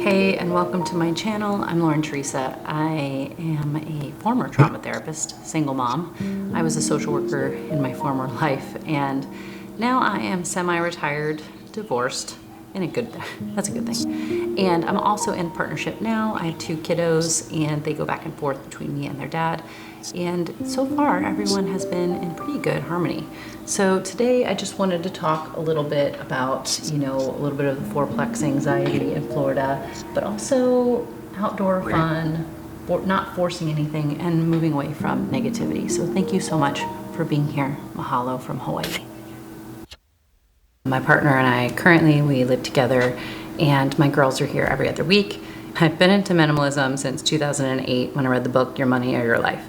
Hey, and welcome to my channel. I'm Lauren Teresa. I am a former trauma therapist, single mom. I was a social worker in my former life, and now I am semi-retired, divorced, that's a good thing. And I'm also in partnership now. I have 2 kiddos, and they go back and forth between me and their dad. And so far, everyone has been in pretty good harmony. So today I just wanted to talk a little bit about, a little bit of the fourplex anxiety in Florida, but also outdoor fun, not forcing anything, and moving away from negativity. So thank you so much for being here. Mahalo from Hawaii. My partner and I currently, we live together, and my girls are here every other week. I've been into minimalism since 2008 when I read the book, Your Money or Your Life.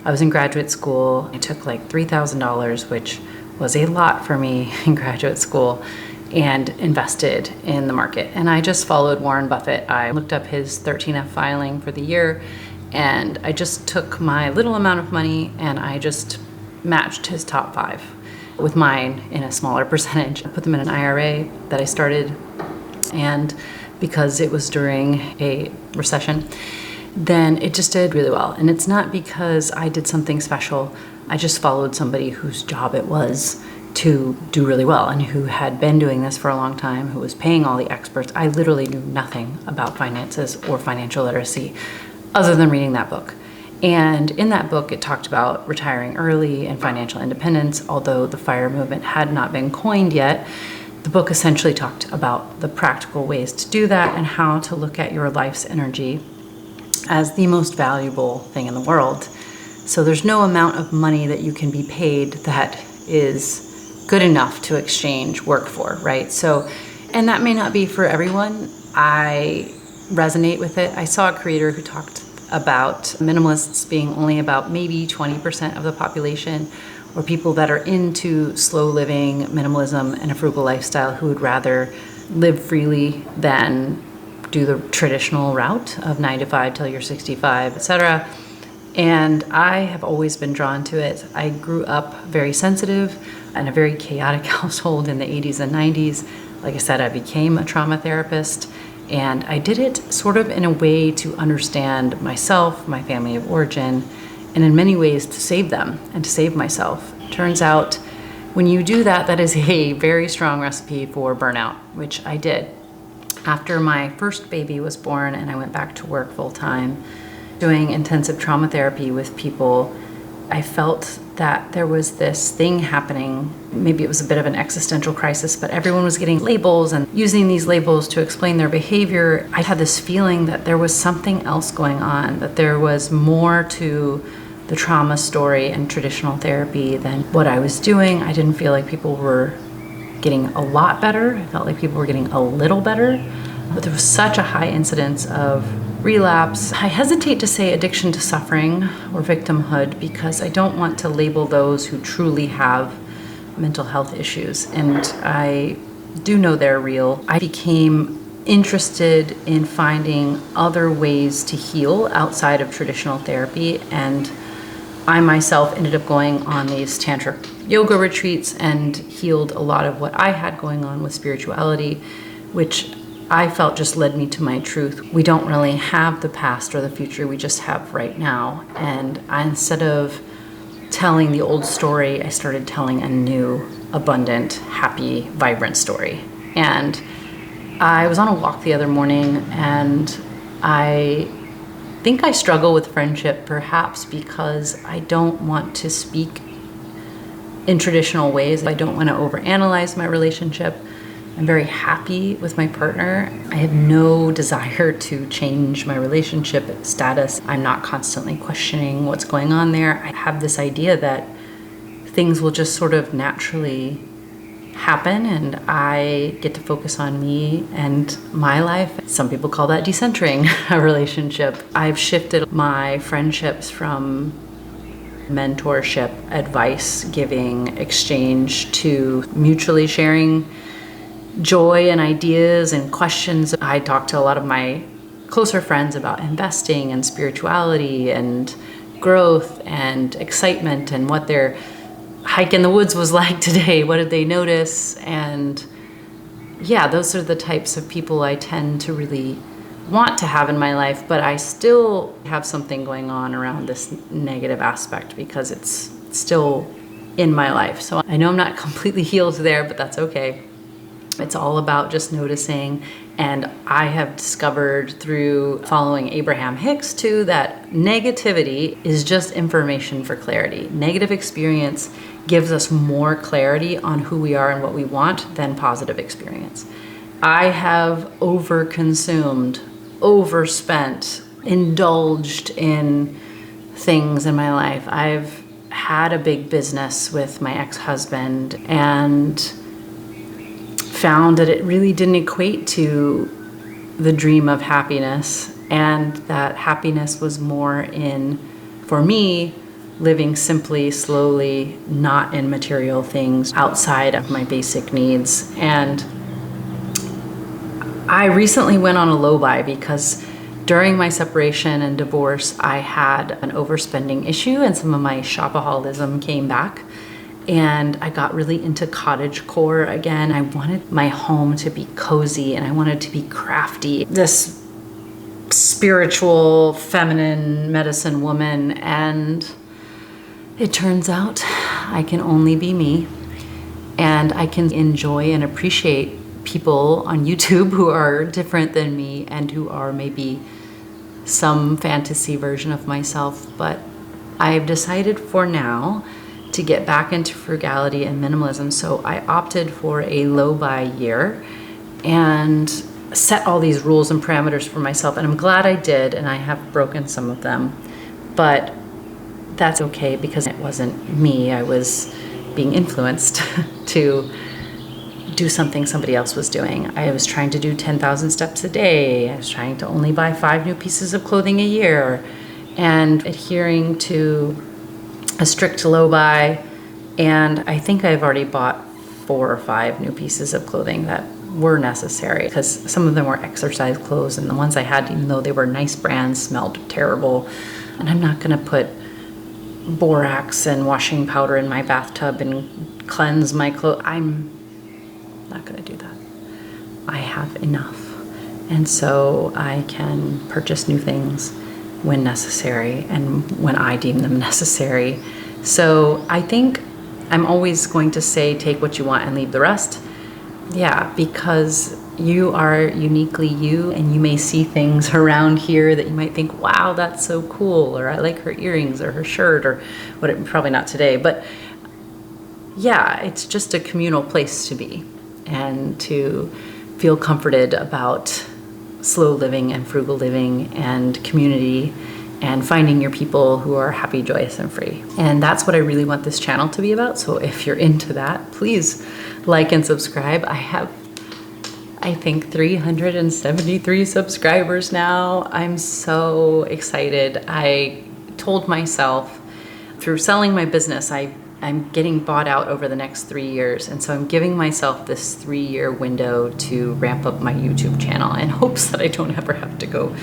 I was in graduate school. I took like $3,000, which was a lot for me in graduate school, and invested in the market. And I just followed Warren Buffett. I looked up his 13F filing for the year, and I just took my little amount of money and I just matched his top 5 with mine in a smaller percentage. I put them in an IRA that I started, and because it was during a recession, then it just did really well. And it's not because I did something special. I just followed somebody whose job it was to do really well and who had been doing this for a long time, who was paying all the experts. I literally knew nothing about finances or financial literacy other than reading that book. And in that book, it talked about retiring early and financial independence. Although the FIRE movement had not been coined yet, the book essentially talked about the practical ways to do that and how to look at your life's energy as the most valuable thing in the world. So there's no amount of money that you can be paid that is good enough to exchange work for, right? So, and that may not be for everyone. I resonate with it. I saw a creator who talked about minimalists being only about maybe 20% of the population, or people that are into slow living, minimalism, and a frugal lifestyle who would rather live freely than do the traditional route of 9 to 5 till you're 65, etc. And I have always been drawn to it. I grew up very sensitive in a very chaotic household in the 80s and 90s. Like I said, I became a trauma therapist, and I did it sort of in a way to understand myself, my family of origin, and in many ways to save them and to save myself. Turns out when you do that, that is a very strong recipe for burnout, which I did. After my first baby was born and I went back to work full time, doing intensive trauma therapy with people, I felt that there was this thing happening. Maybe it was a bit of an existential crisis, but everyone was getting labels and using these labels to explain their behavior. I had this feeling that there was something else going on, that there was more to the trauma story and traditional therapy than what I was doing. I didn't feel like people were getting a lot better. I felt like people were getting a little better, but there was such a high incidence of relapse. I hesitate to say addiction to suffering or victimhood because I don't want to label those who truly have mental health issues, and I do know they're real. I became interested in finding other ways to heal outside of traditional therapy, and I myself ended up going on these tantric yoga retreats and healed a lot of what I had going on with spirituality, which I felt just led me to my truth. We don't really have the past or the future, we just have right now. And instead of telling the old story, I started telling a new, abundant, happy, vibrant story. And I was on a walk the other morning, and I think I struggle with friendship perhaps because I don't want to speak in traditional ways. I don't want to overanalyze my relationship. I'm very happy with my partner. I have no desire to change my relationship status. I'm not constantly questioning what's going on there. I have this idea that things will just sort of naturally happen, and I get to focus on me and my life. Some people call that decentering a relationship. I've shifted my friendships from mentorship, advice giving, exchange to mutually sharing joy and ideas and questions. I talk to a lot of my closer friends about investing and spirituality and growth and excitement and what their hike in the woods was like today. What did they notice? And yeah, those are the types of people I tend to really want to have in my life, but I still have something going on around this negative aspect because it's still in my life. So I know I'm not completely healed there, but that's okay. It's all about just noticing. And I have discovered through following Abraham Hicks too, that negativity is just information for clarity. Negative experience gives us more clarity on who we are and what we want than positive experience. I have overconsumed, overspent, indulged in things in my life. I've had a big business with my ex-husband and found that it really didn't equate to the dream of happiness, and that happiness was more in, for me, living simply, slowly, not in material things outside of my basic needs. And I recently went on a low buy because during my separation and divorce, I had an overspending issue and some of my shopaholism came back. And I got really into cottagecore again. I wanted my home to be cozy and I wanted to be crafty. This spiritual, feminine medicine woman. And it turns out I can only be me. And I can enjoy and appreciate people on YouTube who are different than me and who are maybe some fantasy version of myself. But I've decided for now to get back into frugality and minimalism. So I opted for a low buy year and set all these rules and parameters for myself. And I'm glad I did, and I have broken some of them. But that's okay because it wasn't me. I was being influenced to do something somebody else was doing. I was trying to do 10,000 steps a day. I was trying to only buy 5 new pieces of clothing a year and adhering to a strict low buy. And I think I've already bought 4 or 5 new pieces of clothing that were necessary because some of them were exercise clothes, and the ones I had, even though they were nice brands, smelled terrible. And I'm not gonna put borax and washing powder in my bathtub and cleanse my clothes. I'm not gonna do that. I have enough. And so I can purchase new things when necessary and when I deem them necessary. So I think I'm always going to say, take what you want and leave the rest. Yeah, because you are uniquely you, and you may see things around here that you might think, wow, that's so cool, or I like her earrings or her shirt or what, probably not today, but yeah, it's just a communal place to be and to feel comforted about slow living and frugal living and community and finding your people who are happy, joyous, and free. And that's what I really want this channel to be about. So if you're into that, please like and subscribe. I have, I think, 373 subscribers now. I'm so excited. I told myself through selling my business, I'm getting bought out over the next 3 years. And so I'm giving myself this 3-year window to ramp up my YouTube channel in hopes that I don't ever have to go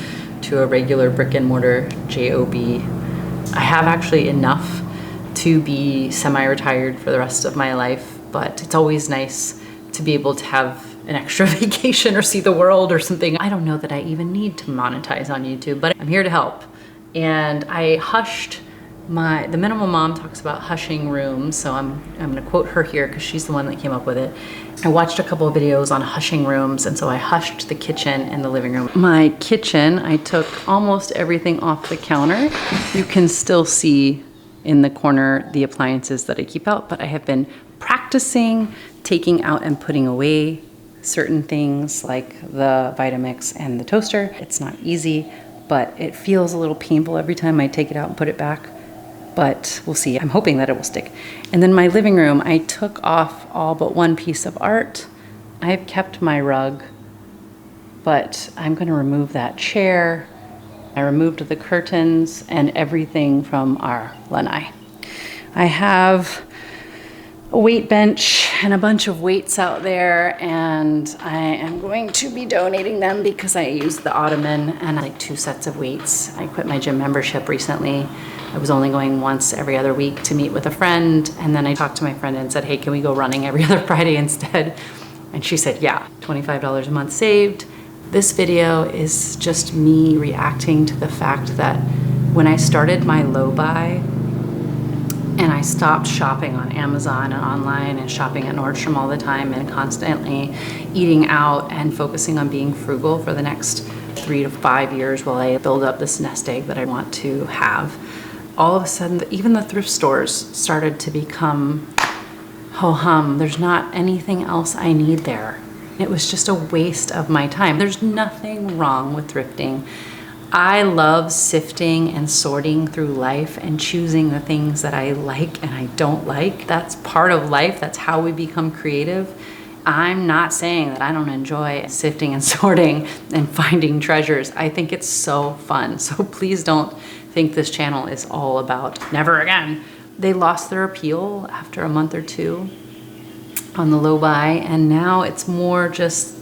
to a regular brick and mortar job. I have actually enough to be semi-retired for the rest of my life, but it's always nice to be able to have an extra vacation or see the world or something. I don't know that I even need to monetize on YouTube, but I'm here to help. And I hushed the Minimal Mom talks about hushing rooms, so I'm gonna quote her here because she's the one that came up with it. I watched a couple of videos on hushing rooms, and so I hushed the kitchen and the living room. My kitchen, I took almost everything off the counter. You can still see in the corner the appliances that I keep out, but I have been practicing taking out and putting away certain things like the Vitamix and the toaster. It's not easy, but it feels a little painful every time I take it out and put it back. But we'll see. I'm hoping that it will stick. And then my living room, I took off all but one piece of art. I've kept my rug, but I'm gonna remove that chair. I removed the curtains and everything from our lanai. I have a weight bench and a bunch of weights out there, and I am going to be donating them because I used the ottoman and like 2 sets of weights. I quit my gym membership recently. I was only going once every other week to meet with a friend, and then I talked to my friend and said, hey, can we go running every other Friday instead? And she said, yeah. $25 a month saved, This video is just me reacting to the fact that when I started my low buy and I stopped shopping on Amazon and online and shopping at Nordstrom all the time and constantly eating out and focusing on being frugal for the next 3 to 5 years while I build up this nest egg that I want to have, all of a sudden, even the thrift stores started to become ho-hum. There's not anything else I need there. It was just a waste of my time. There's nothing wrong with thrifting. I love sifting and sorting through life and choosing the things that I like and I don't like. That's part of life. That's how we become creative. I'm not saying that I don't enjoy sifting and sorting and finding treasures. I think it's so fun. So please don't think this channel is all about never again. They lost their appeal after a month or two on the low buy, and now it's more just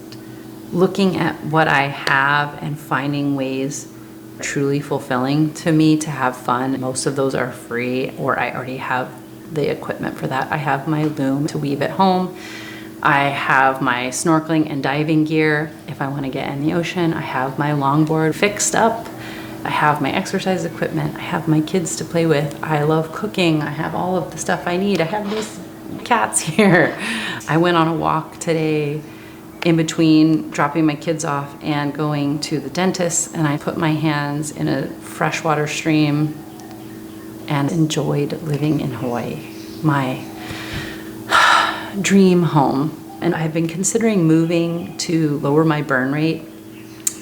looking at what I have and finding ways truly fulfilling to me to have fun. Most of those are free, or I already have the equipment for that. I have my loom to weave at home. I have my snorkeling and diving gear if I want to get in the ocean. I have my longboard fixed up. I have my exercise equipment. I have my kids to play with. I love cooking. I have all of the stuff I need. I have these cats here. I went on a walk today in between dropping my kids off and going to the dentist, and I put my hands in a freshwater stream and enjoyed living in Hawaii, my dream home. And I've been considering moving to lower my burn rate.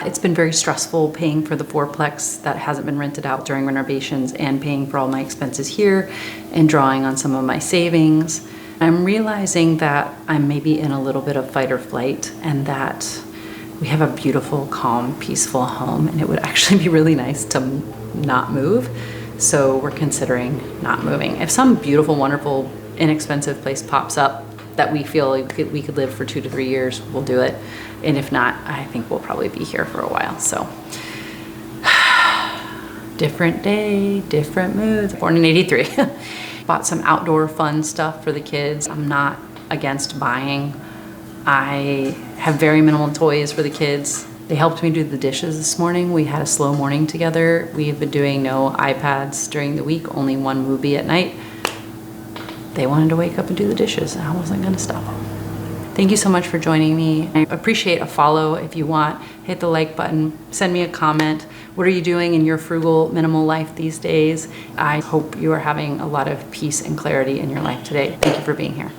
It's been very stressful paying for the fourplex that hasn't been rented out during renovations and paying for all my expenses here and drawing on some of my savings. I'm realizing that I'm maybe in a little bit of fight or flight, and that we have a beautiful, calm, peaceful home, and it would actually be really nice to not move. So we're considering not moving. If some beautiful, wonderful, inexpensive place pops up that we feel like we could live for 2 to 3 years, we'll do it. And if not, I think we'll probably be here for a while. So different day, different moods. Born in '83. Bought some outdoor fun stuff for the kids. I'm not against buying. I have very minimal toys for the kids. They helped me do the dishes this morning. We had a slow morning together. We have been doing no iPads during the week, only one movie at night. They wanted to wake up and do the dishes, and I wasn't gonna stop them. Thank you so much for joining me. I appreciate a follow if you want. Hit the like button, send me a comment. What are you doing in your frugal, minimal life these days? I hope you are having a lot of peace and clarity in your life today. Thank you for being here.